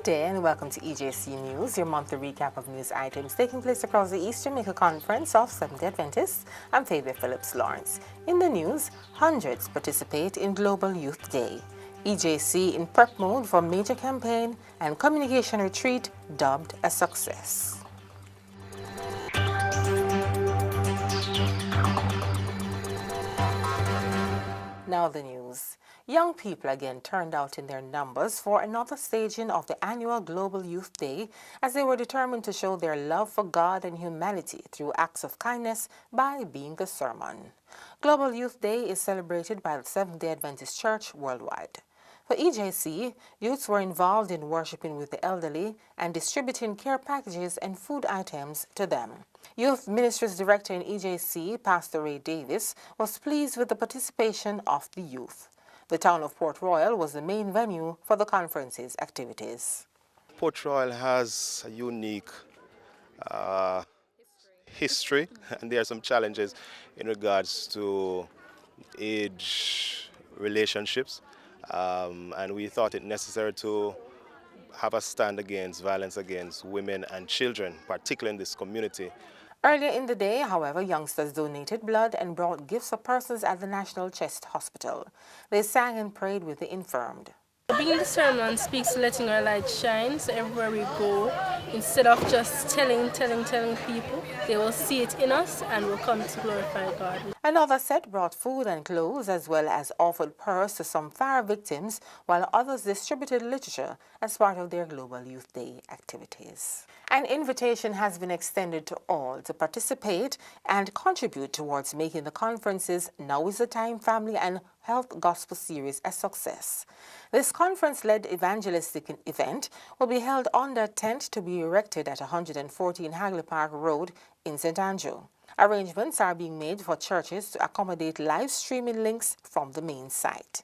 Good day and welcome to EJC News, your monthly recap of news items taking place across the East Jamaica Conference of Seventh-day Adventists. I'm Fabia Phillips-Lawrence. In the news, hundreds participate in Global Youth Day. EJC in prep mode for major campaign and communication retreat dubbed a success. Now the news. Young people again turned out in their numbers for another staging of the annual Global Youth Day as they were determined to show their love for God and humanity through acts of kindness by being the sermon. Global Youth Day is celebrated by the Seventh-day Adventist Church worldwide. For EJC, youths were involved in worshiping with the elderly and distributing care packages and food items to them. Youth Ministries Director in EJC, Pastor Ray Davis, was pleased with the participation of the youth. The town of Port Royal was the main venue for the conference's activities. Port Royal has a unique history, and there are some challenges in regards to age relationships, and we thought it necessary to have a stand against violence against women and children, particularly in this community. Earlier in the day, however, youngsters donated blood and brought gifts for persons at the National Chest Hospital. They sang and prayed with the infirmed. Being the sermon speaks to letting our light shine, so everywhere we go, instead of just telling people, they will see it in us and will come to glorify God. Another set brought food and clothes as well as offered purse to some fire victims, while others distributed literature as part of their Global Youth Day activities. An invitation has been extended to all to participate and contribute towards making the conference's Now is the Time Family and Health Gospel Series a success. This conference-led evangelistic event will be held under a tent to be erected at 114 Hagley Park Road in St. Andrew. Arrangements are being made for churches to accommodate live streaming links from the main site.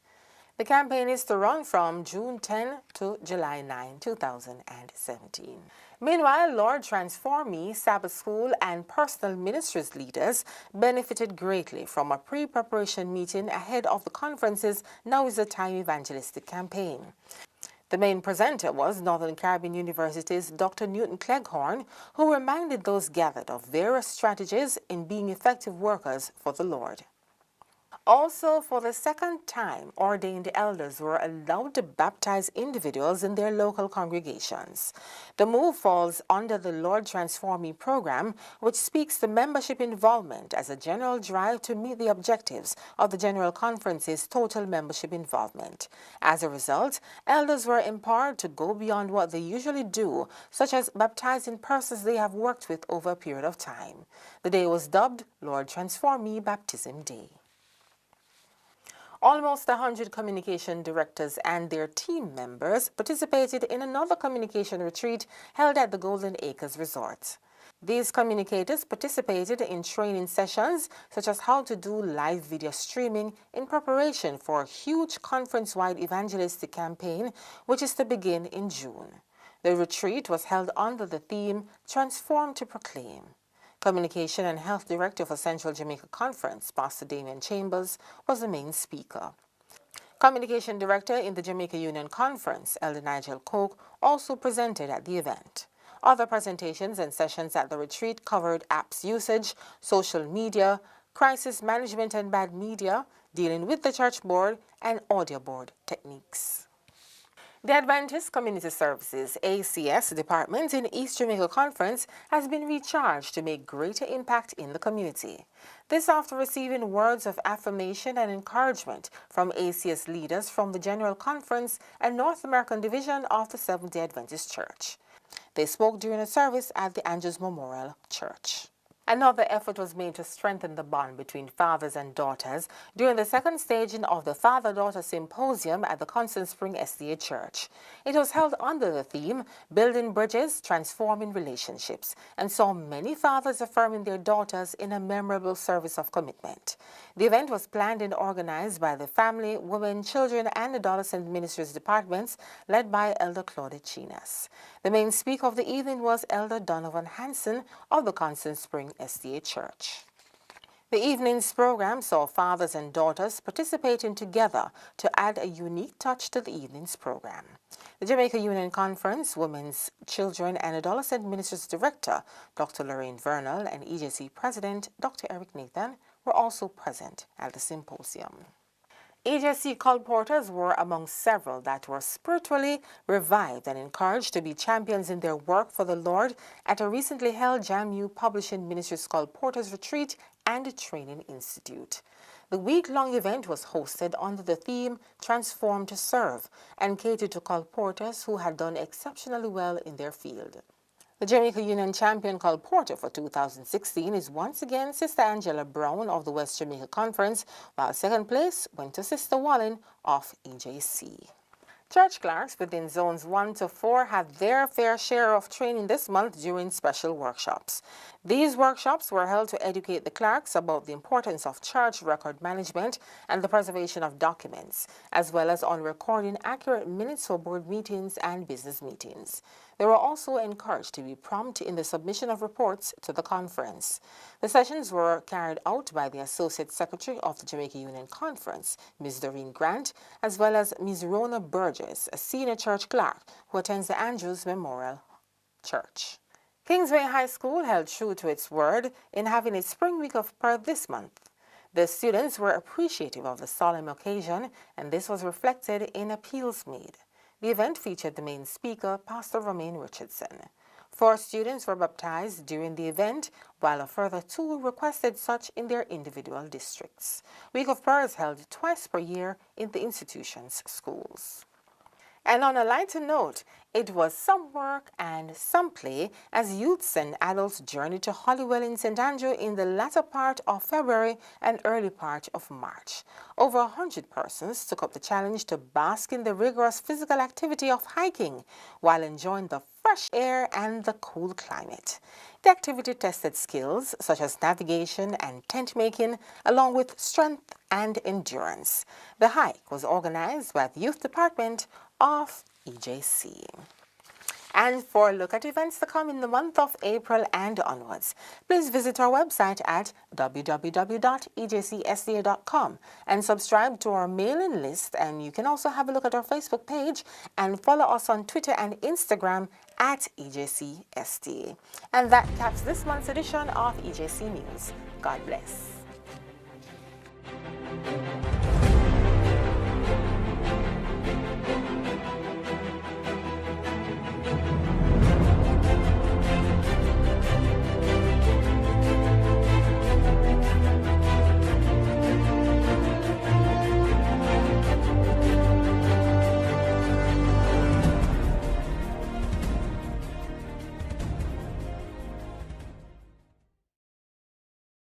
The campaign is to run from June 10 to July 9, 2017. Meanwhile, Lord Transform Me, Sabbath School, and personal ministries leaders benefited greatly from a pre-preparation meeting ahead of the conference's Now is the Time evangelistic campaign. The main presenter was Northern Caribbean University's Dr. Newton Cleghorn, who reminded those gathered of various strategies in being effective workers for the Lord. Also, for the second time, ordained elders were allowed to baptize individuals in their local congregations. The move falls under the Lord Transform Me program, which speaks to membership involvement as a general drive to meet the objectives of the General Conference's total membership involvement. As a result, elders were empowered to go beyond what they usually do, such as baptizing persons they have worked with over a period of time. The day was dubbed Lord Transform Me Baptism Day. Almost 100 communication directors and their team members participated in another communication retreat held at the Golden Acres Resort. These communicators participated in training sessions such as how to do live video streaming in preparation for a huge conference-wide evangelistic campaign which is to begin in June. The retreat was held under the theme Transform to Proclaim. Communication and Health Director for Central Jamaica Conference, Pastor Damian Chambers, was the main speaker. Communication Director in the Jamaica Union Conference, Elder Nigel Coke, also presented at the event. Other presentations and sessions at the retreat covered apps usage, social media, crisis management and bad media, dealing with the church board, and audio board techniques. The Adventist Community Services ACS department in East Jamaica Conference has been recharged to make greater impact in the community. This after receiving words of affirmation and encouragement from ACS leaders from the General Conference and North American Division of the Seventh-day Adventist Church. They spoke during a service at the Andrews Memorial Church. Another effort was made to strengthen the bond between fathers and daughters during the second staging of the Father-Daughter Symposium at the Constant Spring SDA Church. It was held under the theme, Building Bridges, Transforming Relationships, and saw many fathers affirming their daughters in a memorable service of commitment. The event was planned and organized by the Family, Women, Children, and Adolescent Ministries departments led by Elder Claudette Chinas. The main speaker of the evening was Elder Donovan Hanson of the Constant Spring SDA Church. The evening's program saw fathers and daughters participating together to add a unique touch to the evening's program. The Jamaica Union Conference Women's, Children and Adolescent Ministries Director, Dr. Lorraine Vernal, and EJC President, Dr. Eric Nathan, were also present at the symposium. Ejc colporteurs were among several that were spiritually revived and encouraged to be champions in their work for the Lord at a recently held JAMU Publishing Ministries Colporteurs Retreat and Training Institute. The week-long event was hosted under the theme Transform to Serve and catered to colporteurs who had done exceptionally well in their field. The Jamaica Union champion colporteur for 2016 is once again Sister Angela Brown of the West Jamaica Conference, while second place went to Sister Wallen of EJC. Church clerks within Zones 1 to 4 had their fair share of training this month during special workshops. These workshops were held to educate the clerks about the importance of church record management and the preservation of documents, as well as on recording accurate minutes for board meetings and business meetings. They were also encouraged to be prompt in the submission of reports to the conference. The sessions were carried out by the Associate Secretary of the Jamaica Union Conference, Ms. Doreen Grant, as well as Ms. Rona Burgess, a senior church clerk who attends the Andrews Memorial Church. Kingsway High School held true to its word in having its Spring Week of Prayer this month. The students were appreciative of the solemn occasion, and this was reflected in appeals made. The event featured the main speaker, Pastor Romaine Richardson. 4 students were baptized during the event, while a further 2 requested such in their individual districts. Week of Prayer is held twice per year in the institution's schools. And on a lighter note, it was some work and some play as youths and adults journeyed to Holywell in St. Andrew in the latter part of February and early part of March. Over 100 persons took up the challenge to bask in the rigorous physical activity of hiking while enjoying the fresh air and the cool climate. The activity tested skills such as navigation and tent making, along with strength and endurance. The hike was organized by the Youth Department of EJC. And for a look at events to come in the month of April and onwards, please visit our website at www.ejcsda.com and subscribe to our mailing list. And you can also have a look at our Facebook page and follow us on Twitter and Instagram at EJCSDA. And that caps this month's edition of EJC News. God bless.